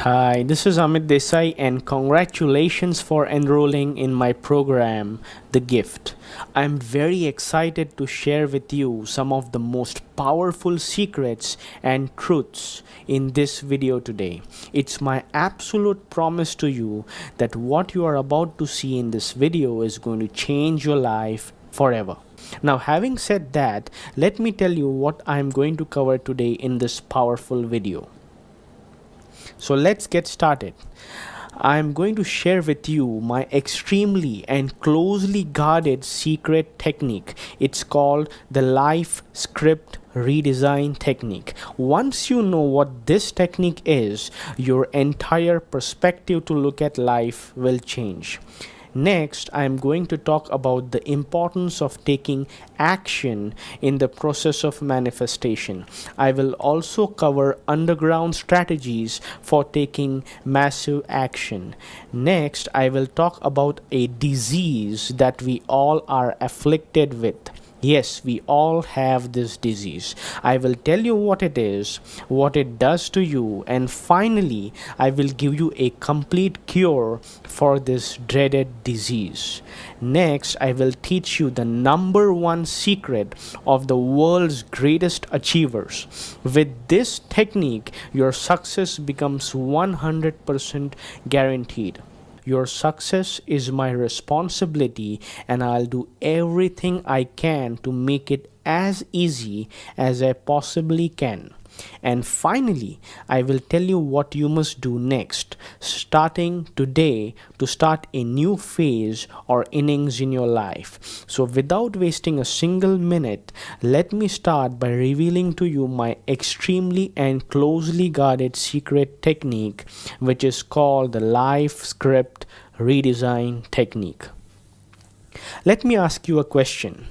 Hi, this is Amit Desai, and congratulations for enrolling in my program, The Gift. I'm very excited to share with you some of the most powerful secrets and truths in this video today. It's my absolute promise to you that what you are about to see in this video is going to change your life forever. Now, having said that, let me tell you what I'm going to cover today in this powerful video. So let's get started. I'm going to share with you my extremely and closely guarded secret technique. It's called the life script redesign technique. Once you know what this technique is, your entire perspective to look at life will change. Next, I am going to talk about the importance of taking action in the process of manifestation. I will also cover underground strategies for taking massive action. Next, I will talk about a disease that we all are afflicted with. Yes, we all have this disease. I will tell you what it is, what it does to you, and finally, I will give you a complete cure for this dreaded disease. Next, I will teach you the number one secret of the world's greatest achievers. With this technique, your success becomes 100% guaranteed. Your success is my responsibility, and I'll do everything I can to make it as easy as I possibly can. And finally, I will tell you what you must do next, starting today, to start a new phase or innings in your life. So without wasting a single minute, let me start by revealing to you my extremely and closely guarded secret technique, which is called the life script redesign technique. Let me ask you a question.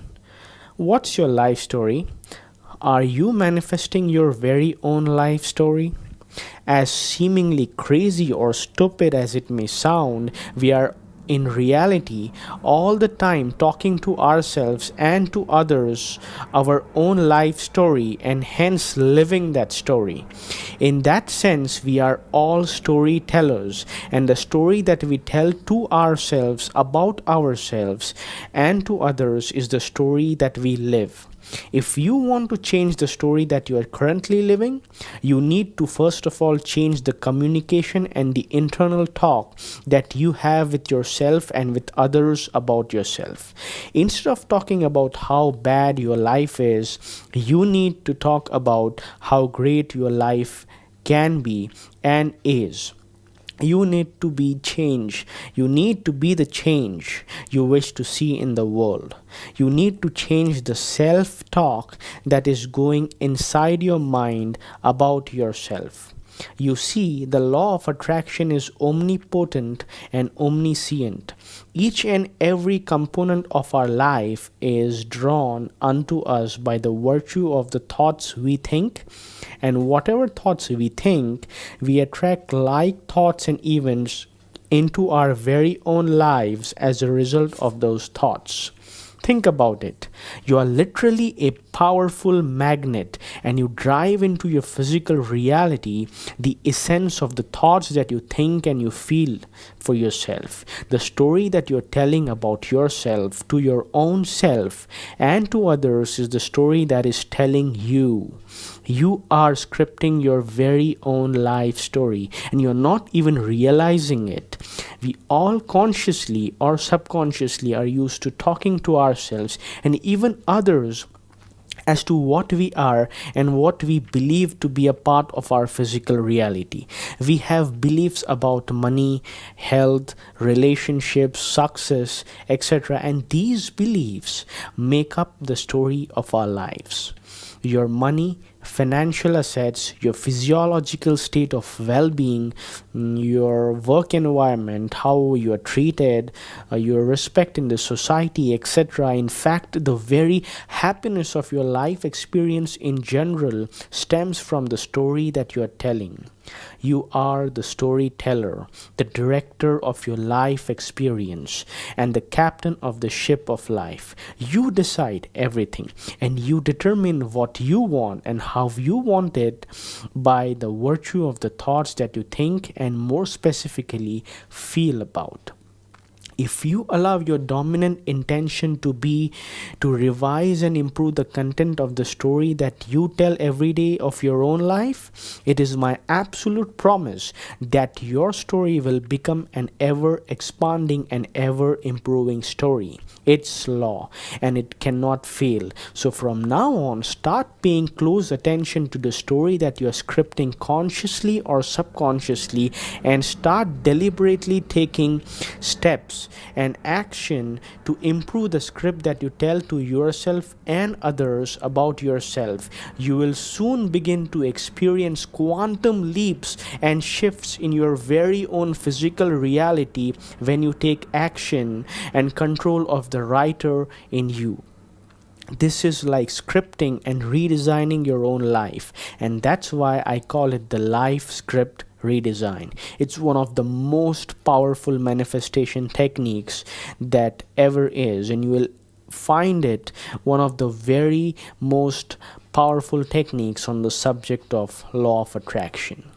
What's your life story? Are you manifesting your very own life story? As seemingly crazy or stupid as it may sound, we are in reality all the time talking to ourselves and to others our own life story, and hence living that story. In that sense, we are all storytellers, and the story that we tell to ourselves about ourselves and to others is the story that we live. If you want to change the story that you are currently living, you need to first of all change the communication and the internal talk that you have with yourself and with others about yourself. Instead of talking about how bad your life is, you need to talk about how great your life can be and is. You need to be change. You need to be the change you wish to see in the world. You need to change the self-talk that is going inside your mind about yourself. You see, the law of attraction is omnipotent and omniscient. Each and every component of our life is drawn unto us by the virtue of the thoughts we think, and whatever thoughts we think, we attract like thoughts and events into our very own lives as a result of those thoughts. Think about it. You are literally a powerful magnet, and you drive into your physical reality the essence of the thoughts that you think and you feel for yourself. The story that you're telling about yourself to your own self and to others is the story that is telling you. You are scripting your very own life story, and you're not even realizing it. We all consciously or subconsciously are used to talking to ourselves and even others as to what we are and what we believe to be a part of our physical reality. We have beliefs about money, health, relationships, success, etc., and these beliefs make up the story of our lives. Your money, financial assets, your physiological state of well-being, your work environment, how you are treated, your respect in the society, etc. In fact, the very happiness of your life experience in general stems from the story that you are telling. You are the storyteller, the director of your life experience, and the captain of the ship of life. You decide everything, and you determine what you want and how you want it by the virtue of the thoughts that you think and more specifically feel about. If you allow your dominant intention to be to revise and improve the content of the story that you tell every day of your own life, it is my absolute promise that your story will become an ever expanding and ever improving story. It's law and it cannot fail. So from now on, start paying close attention to the story that you are scripting consciously or subconsciously, and start deliberately taking steps and action to improve the script that you tell to yourself and others about yourself. You will soon begin to experience quantum leaps and shifts in your very own physical reality when you take action and control of the writer in you. This is like scripting and redesigning your own life, and that's why I call it the life script redesign. It's one of the most powerful manifestation techniques that ever is, and you will find it one of the very most powerful techniques on the subject of law of attraction.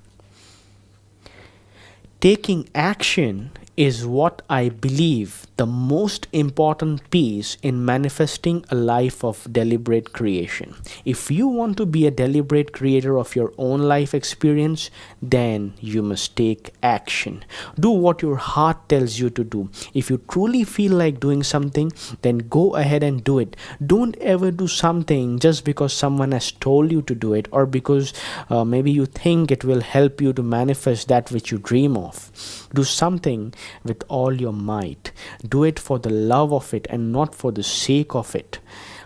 Taking action is what I believe the most important piece in manifesting a life of deliberate creation. If you want to be a deliberate creator of your own life experience, then you must take action. Do what your heart tells you to do. If you truly feel like doing something, then go ahead and do it. Don't ever do something just because someone has told you to do it, or because maybe you think it will help you to manifest that which you dream of. Do something with all your might. Do it for the love of it and not for the sake of it.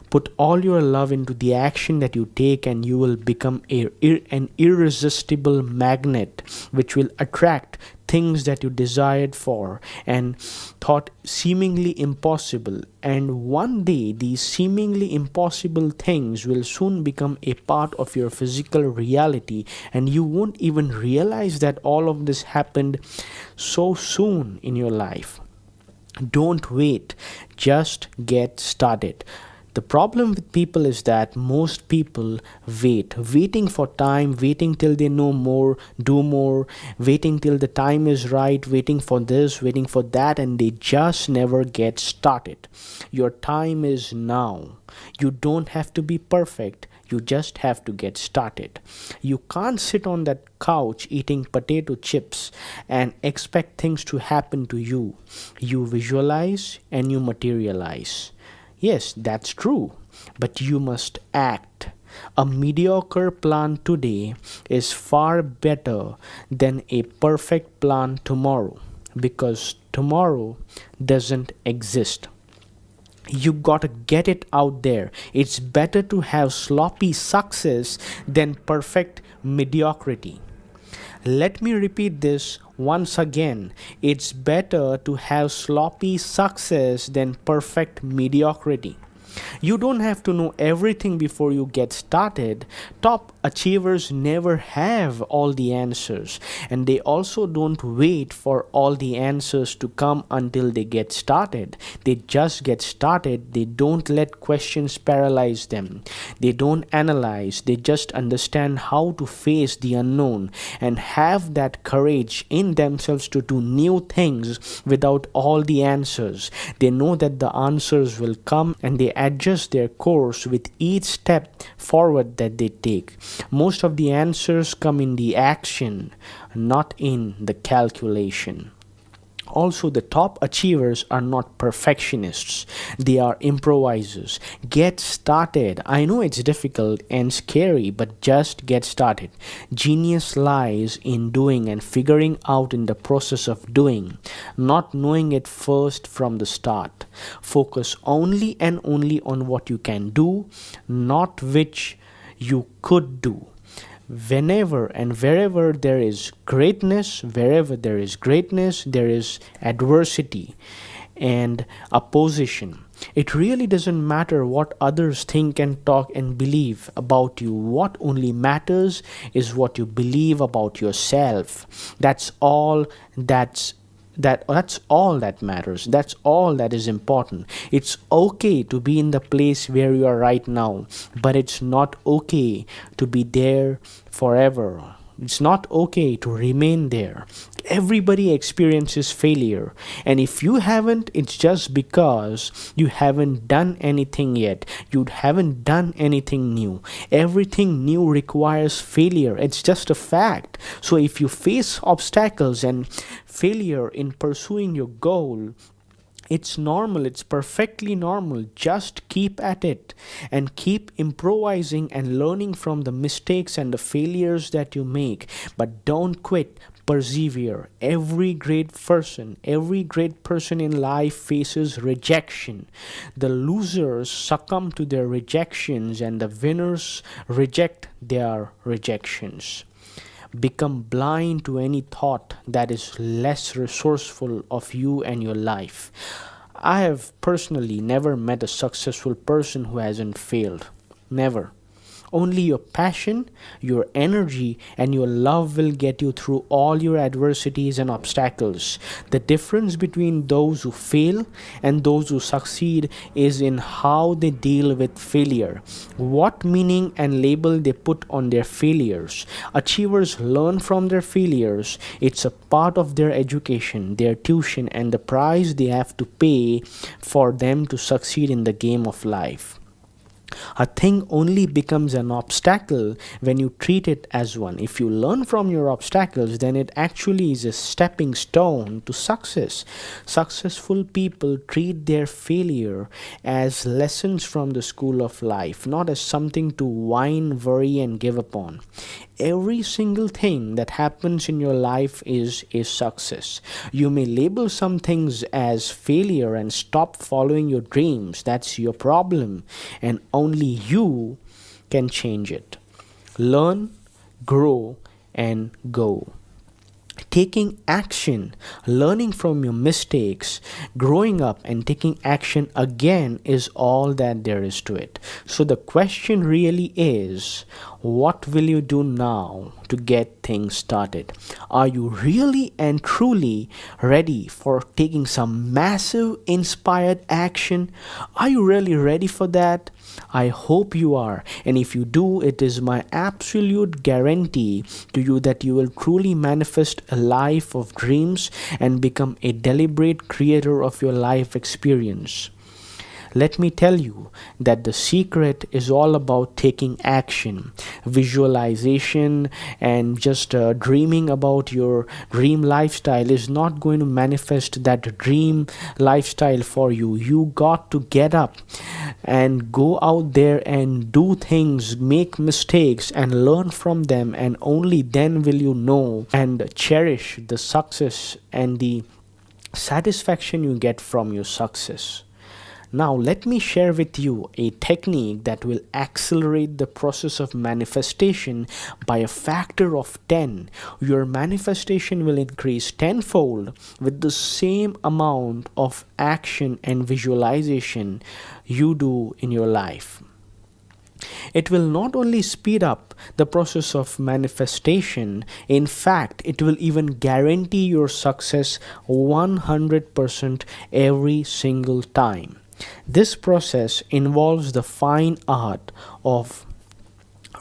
Put all your love into the action that you take, and you will become an irresistible magnet which will attract things that you desired for and thought seemingly impossible. And one day these seemingly impossible things will soon become a part of your physical reality, and you won't even realize that all of this happened so soon in your life. Don't wait, just get started. The problem with people is that most people waiting for time, waiting till they know more, do more, waiting till the time is right, waiting for this, waiting for that, and they just never get started. Your time is now. You don't have to be perfect. You just have to get started. You can't sit on that couch eating potato chips and expect things to happen to you. You visualize and you materialize. Yes, that's true, but you must act. A mediocre plan today is far better than a perfect plan tomorrow, because tomorrow doesn't exist. You gotta get it out there. It's better to have sloppy success than perfect mediocrity. Let me repeat this once again. It's better to have sloppy success than perfect mediocrity. You don't have to know everything before you get started. Top achievers never have all the answers, and they also don't wait for all the answers to come until they get started. They just get started. They don't let questions paralyze them. They don't analyze. They just understand how to face the unknown and have that courage in themselves to do new things without all the answers. They know that the answers will come, and they adjust their course with each step forward that they take. Most of the answers come in the action, not in the calculation. Also, the top achievers are not perfectionists. They are improvisers. Get started. I know it's difficult and scary, but just get started. Genius lies in doing and figuring out in the process of doing, not knowing it first from the start. Focus only and only on what you can do, not which you could do. Whenever and wherever there is greatness, there is adversity and opposition. It really doesn't matter what others think and talk and believe about you. What only matters is what you believe about yourself. That's all that matters. That's all that is important. It's okay to be in the place where you are right now, but it's not okay to be there forever. It's not okay to remain there. Everybody experiences failure, and if you haven't, it's just because you haven't done anything yet. You haven't done anything new. Everything new requires failure. It's just a fact. So if you face obstacles and failure in pursuing your goal, it's normal, it's perfectly normal. Just keep at it and keep improvising and learning from the mistakes and the failures that you make. But don't quit, persevere. Every great person in life faces rejection. The losers succumb to their rejections, and the winners reject their rejections. Become blind to any thought that is less resourceful of you and your life. I have personally never met a successful person who hasn't failed. Never. Only your passion, your energy, and your love will get you through all your adversities and obstacles. The difference between those who fail and those who succeed is in how they deal with failure, what meaning and label they put on their failures. Achievers learn from their failures. It's a part of their education, their tuition, and the price they have to pay for them to succeed in the game of life. A thing only becomes an obstacle when you treat it as one. If you learn from your obstacles, then it actually is a stepping stone to success. Successful people treat their failure as lessons from the school of life, not as something to whine, worry, and give up on. Every single thing that happens in your life is a success. You may label some things as failure and stop following your dreams. That's your problem, and only you can change it. Learn, grow, and go. Taking action, learning from your mistakes, growing up, and taking action again is all that there is to it. So the question really is, what will you do now to get things started? Are you really and truly ready for taking some massive inspired action? Are you really ready for that? I hope you are, and if you do, it is my absolute guarantee to you that you will truly manifest a life of dreams and become a deliberate creator of your life experience. Let me tell you that the secret is all about taking action, visualization, and just dreaming about your dream lifestyle is not going to manifest that dream lifestyle for you. You got to get up and go out there and do things, make mistakes, and learn from them, and only then will you know and cherish the success and the satisfaction you get from your success. Now, let me share with you a technique that will accelerate the process of manifestation by a factor of 10. Your manifestation will increase tenfold with the same amount of action and visualization you do in your life. It will not only speed up the process of manifestation, in fact, it will even guarantee your success 100% every single time. This process involves the fine art of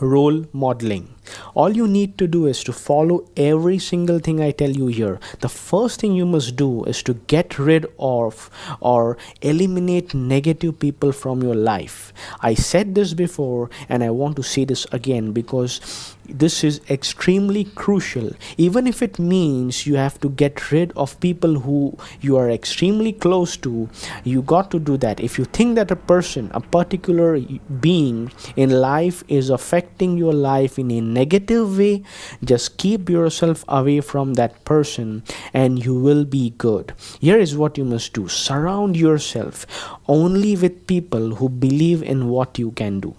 role modeling. All you need to do is to follow every single thing I tell you here. The first thing you must do is to get rid of or eliminate negative people from your life. I said this before and I want to say this again because this is extremely crucial. Even if it means you have to get rid of people who you are extremely close to, you got to do that. If you think that a person, a particular being in life is affecting your life in a negative way, just keep yourself away from that person and you will be good. Here is what you must do. Surround yourself only with people who believe in what you can do.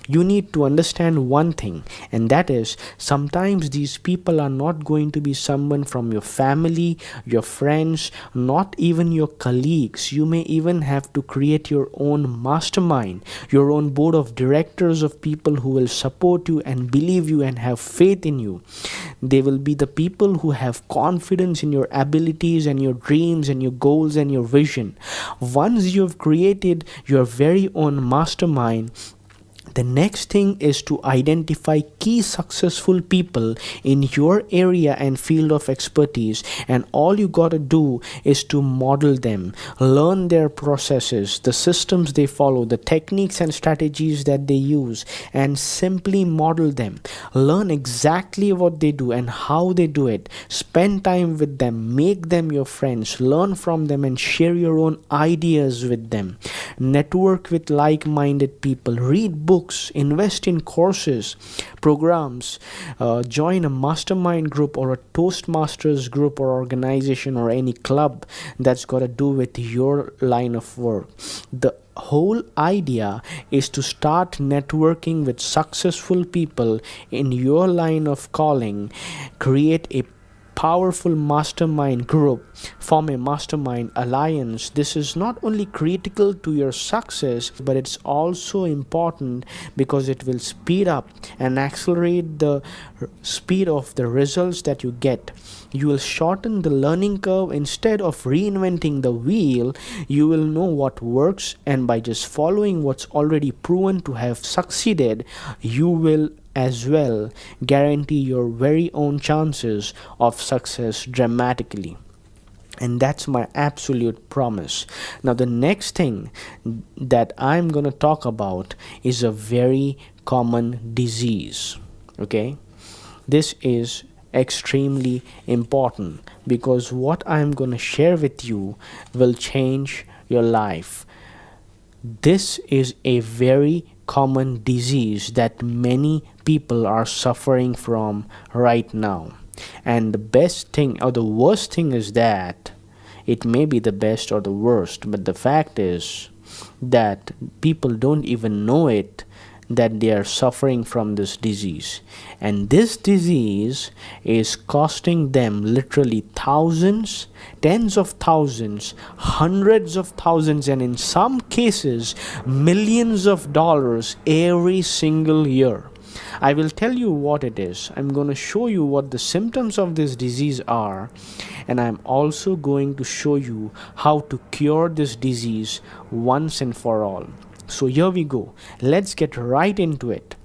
You need to understand one thing, and that is sometimes these people are not going to be someone from your family, your friends, not even your colleagues. You may even have to create your own mastermind, your own board of directors of people who will support you and believe you and have faith in you. They will be the people who have confidence in your abilities and your dreams and your goals and your vision. Once you have created your very own mastermind, the next thing is to identify key successful people in your area and field of expertise, and all you gotta do is to model them, learn their processes, the systems they follow, the techniques and strategies that they use, and simply model them. Learn exactly what they do and how they do it. Spend time with them, make them your friends, learn from them, and share your own ideas with them. Network with like-minded people, read books, invest in courses, programs, join a mastermind group or a Toastmasters group or organization or any club that's got to do with your line of work. The whole idea is to start networking with successful people in your line of calling, create a powerful mastermind group, form a mastermind alliance. This is not only critical to your success, but it's also important because it will speed up and accelerate the speed of the results that you get. You will shorten the learning curve. Instead of reinventing the wheel, you will know what works, and by just following what's already proven to have succeeded, you will as well guarantee your very own chances of success dramatically. And that's my absolute promise. Now, the next thing that I'm going to talk about is a very common disease. Okay, this is extremely important because what I'm going to share with you will change your life. This is a very common disease that many people are suffering from right now. And the best thing or the worst thing is that it may be the best or the worst, but the fact is that people don't even know it, that they are suffering from this disease. And this disease is costing them literally thousands, tens of thousands, hundreds of thousands, and in some cases millions of dollars every single year. I will tell you what it is. I'm going to show you what the symptoms of this disease are, and I'm also going to show you how to cure this disease once and for all. So here we go. Let's get right into it.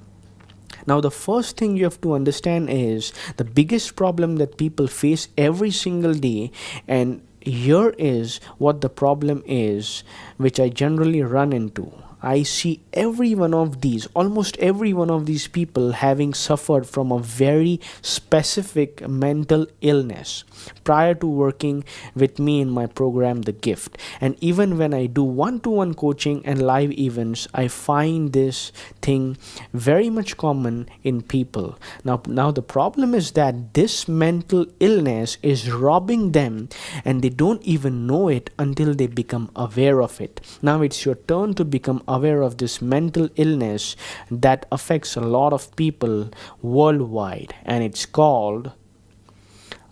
Now, the first thing you have to understand is the biggest problem that people face every single day, and here is what the problem is, which I generally run into. I see almost every one of these people having suffered from a very specific mental illness prior to working with me in my program, The Gift. And even when I do one-to-one coaching and live events, I find this thing very much common in people. Now the problem is that this mental illness is robbing them, and they don't even know it until they become aware of it. Now it's your turn to become aware of this mental illness that affects a lot of people worldwide, and it's called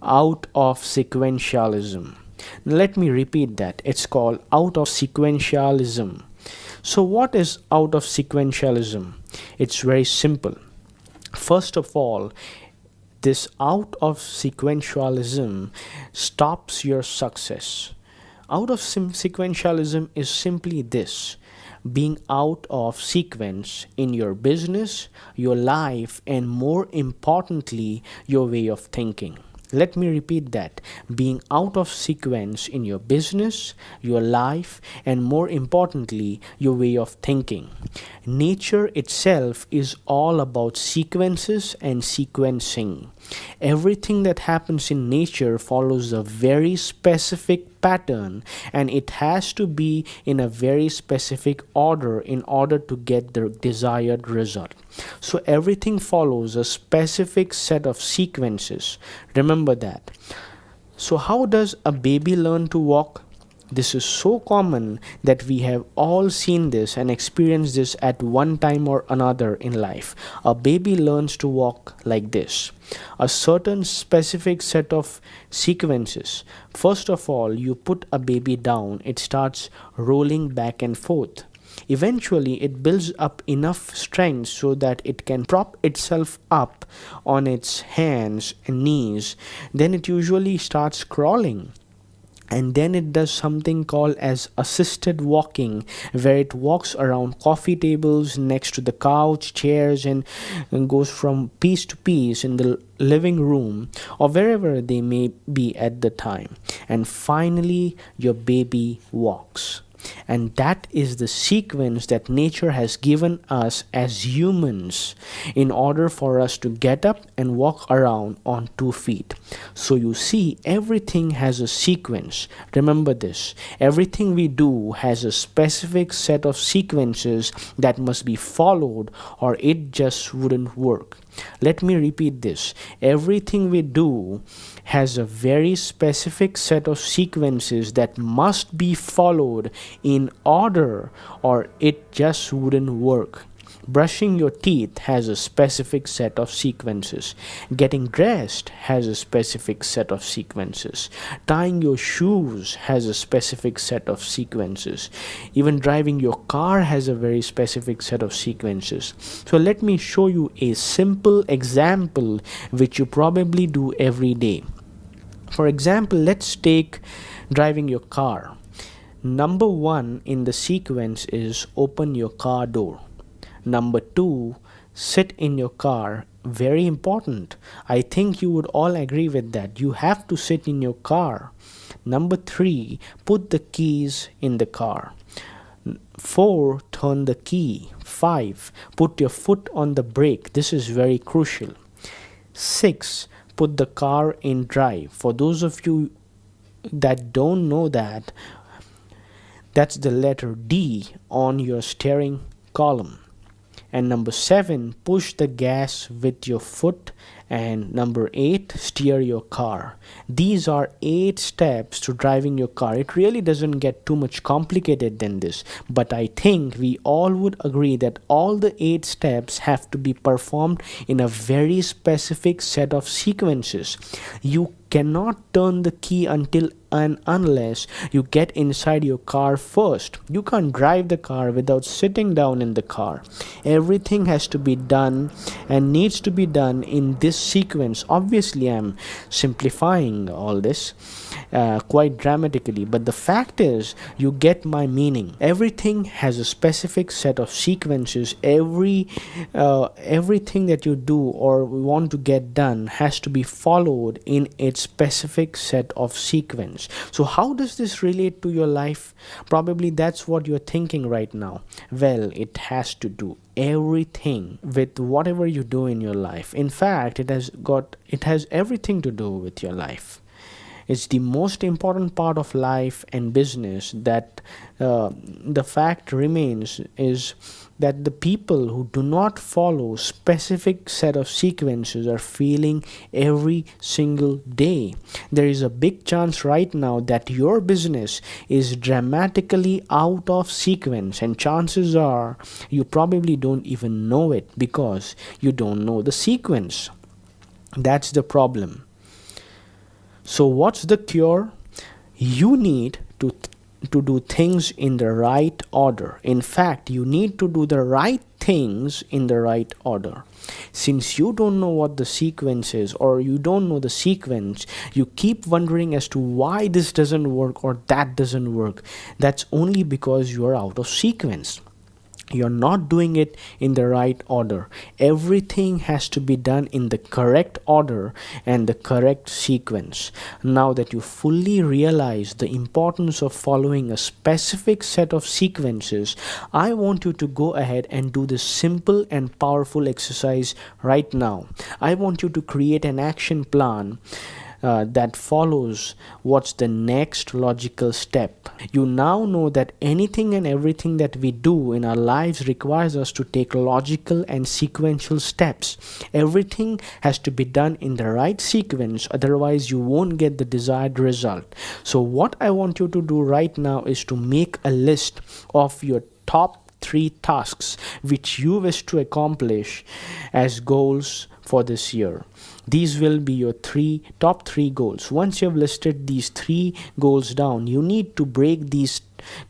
out of sequentialism. Let me repeat that. It's called out of sequentialism. So what is out of sequentialism? It's very simple. First of all, this out of sequentialism stops your success. Out of sequentialism is simply this: being out of sequence in your business, your life, and more importantly, your way of thinking. Let me repeat that. Being out of sequence in your business, your life, and more importantly, your way of thinking. Nature itself is all about sequences and sequencing. Everything that happens in nature follows a very specific pattern, and it has to be in a very specific order in order to get the desired result. So everything follows a specific set of sequences. Remember that. So how does a baby learn to walk? This is so common that we have all seen this and experienced this at one time or another in life. A baby learns to walk like this. A certain specific set of sequences. First of all, you put a baby down, it starts rolling back and forth. Eventually, it builds up enough strength so that it can prop itself up on its hands and knees. Then it usually starts crawling. And then it does something called as assisted walking, where it walks around coffee tables, next to the couch, chairs, and goes from piece to piece in the living room or wherever they may be at the time. And finally, your baby walks. And that is the sequence that nature has given us as humans in order for us to get up and walk around on 2 feet. So you see, everything has a sequence. Remember this. Everything we do has a specific set of sequences that must be followed, or it just wouldn't work. Let me repeat this. Everything we do has a very specific set of sequences that must be followed in order, or it just wouldn't work. Brushing your teeth has a specific set of sequences. Getting dressed has a specific set of sequences. Tying your shoes has a specific set of sequences. Even driving your car has a very specific set of sequences. So let me show you a simple example which you probably do every day. For example, let's take driving your car. Number 1 in the sequence is open your car door. Number 2, sit in your car. Very important. I think you would all agree with that. You have to sit in your car. Number 3, put the keys in the car. 4, turn the key. 5, put your foot on the brake. This is very crucial. 6, put the car in drive. For those of you that don't know that, that's the letter D on your steering column. And number 7, push the gas with your foot. And number 8, steer your car. These are 8 steps to driving your car. It really doesn't get too much complicated than this. But I think we all would agree that all the 8 steps have to be performed in a very specific set of sequences. You cannot turn the key until and unless you get inside your car first. You can't drive the car without sitting down in the car. Everything has to be done and needs to be done in this sequence. Obviously, I'm simplifying all this quite dramatically, but the fact is, you get my meaning. Everything has a specific set of sequences. Everything that you do or want to get done has to be followed in its specific set of sequence. So how does this relate to your life? Probably that's what you're thinking right now. Well, it has to do everything with whatever you do in your life. In fact, it has everything to do with your life. It's the most important part of life and business. That the fact remains is that the people who do not follow specific set of sequences are failing every single day. There is a big chance right now that your business is dramatically out of sequence, and chances are you probably don't even know it because you don't know the sequence. That's the problem. So what's the cure? You need to do things in the right order. In fact, you need to do the right things in the right order. Since you don't know what the sequence is, or you don't know the sequence, you keep wondering as to why this doesn't work or that doesn't work. That's only because you are out of sequence. You're not doing it in the right order. Everything has to be done in the correct order and the correct sequence. Now that you fully realize the importance of following a specific set of sequences, I want you to go ahead and do this simple and powerful exercise right now. I want you to create an action plan that follows what's the next logical step. You now know that anything and everything that we do in our lives requires us to take logical and sequential steps. Everything has to be done in the right sequence, otherwise you won't get the desired result. So what I want you to do right now is to make a list of your top 3 tasks which you wish to accomplish as goals for this year. These will be your top 3 goals. Once you have listed these 3 goals down, you need to break these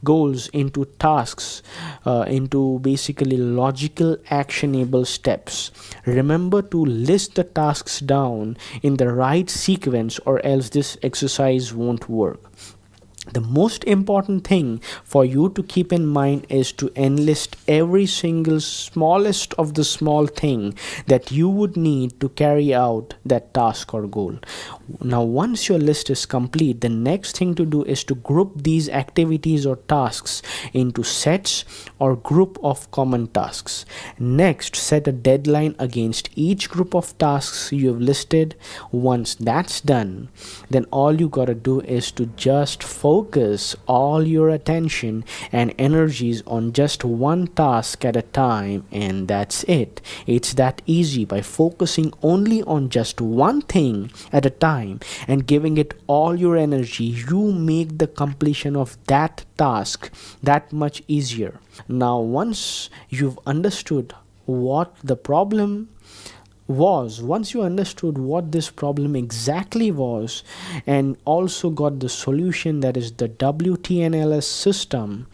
goals into tasks, into basically logical actionable steps. Remember to list the tasks down in the right sequence, or else this exercise won't work. The most important thing for you to keep in mind is to enlist every single smallest of the small thing that you would need to carry out that task or goal. Now, once your list is complete, the next thing to do is to group these activities or tasks into sets or group of common tasks. Next, set a deadline against each group of tasks you have listed. Once that's done, then all you gotta do is to just focus all your attention and energies on just one task at a time, and that's it. It's that easy. By focusing only on just one thing at a time and giving it all your energy, you make the completion of that task that much easier. Now, once you've understood what the problem was, once you understood what this problem exactly was, and also got the solution, that is the WTNLS system,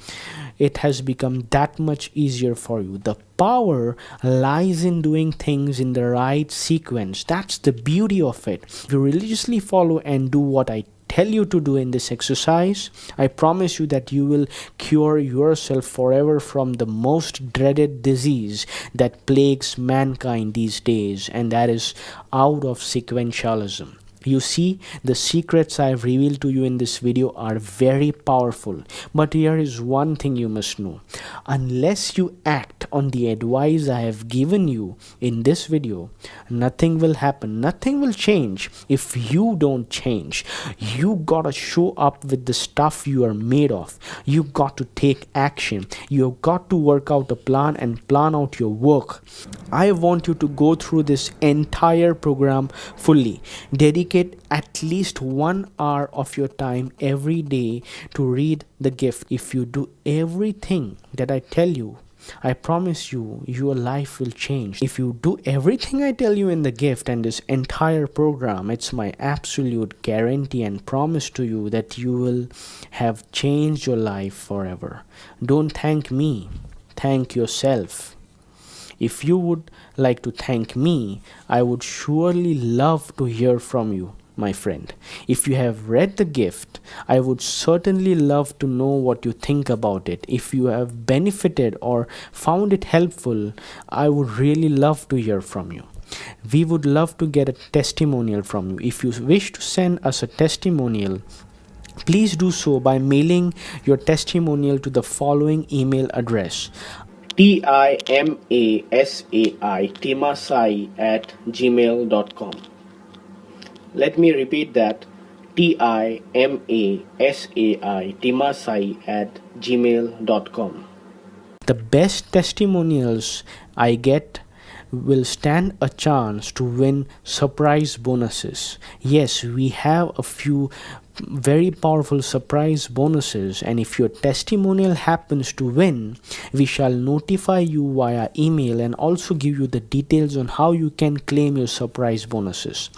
it has become that much easier for you. The power lies in doing things in the right sequence. That's the beauty of it. If you religiously follow and do what I tell you to do in this exercise, I promise you that you will cure yourself forever from the most dreaded disease that plagues mankind these days, and that is out of sequentialism. You see, the secrets I have revealed to you in this video are very powerful, but here is one thing you must know. Unless you act on the advice I have given you in this video, nothing will happen, nothing will change if you don't change. You gotta show up with the stuff you are made of. You got to take action. You got to work out a plan and plan out your work. I want you to go through this entire program fully. Dedicate at least 1 hour of your time every day to read the gift. If you do everything that I tell you, I promise you, your life will change. If you do everything I tell you in the gift and this entire program, it's my absolute guarantee and promise to you that you will have changed your life forever. Don't thank me, thank yourself. If you would like to thank me, I would surely love to hear from you, my friend. If you have read the gift, I would certainly love to know what you think about it. If you have benefited or found it helpful, I would really love to hear from you. We would love to get a testimonial from you. If you wish to send us a testimonial, please do so by mailing your testimonial to the following email address: timasai@gmail.com. Let me repeat that: timasai@gmail.com. The best testimonials I get will stand a chance to win surprise bonuses. Yes, we have a few very powerful surprise bonuses, and if your testimonial happens to win, we shall notify you via email and also give you the details on how you can claim your surprise bonuses.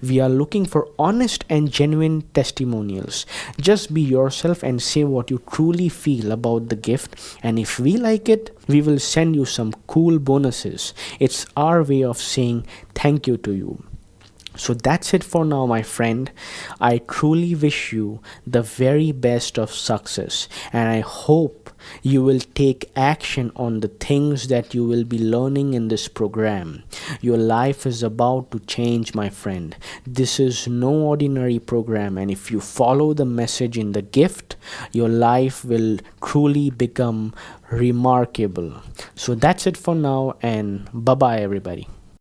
We are looking for honest and genuine testimonials. Just be yourself and say what you truly feel about the gift, and if we like it, we will send you some cool bonuses. It's our way of saying thank you to you. So that's it for now, my friend. I truly wish you the very best of success, and I hope you will take action on the things that you will be learning in this program. Your life is about to change, my friend. This is no ordinary program, and if you follow the message in the gift, your life will truly become remarkable. So that's it for now, and bye bye everybody.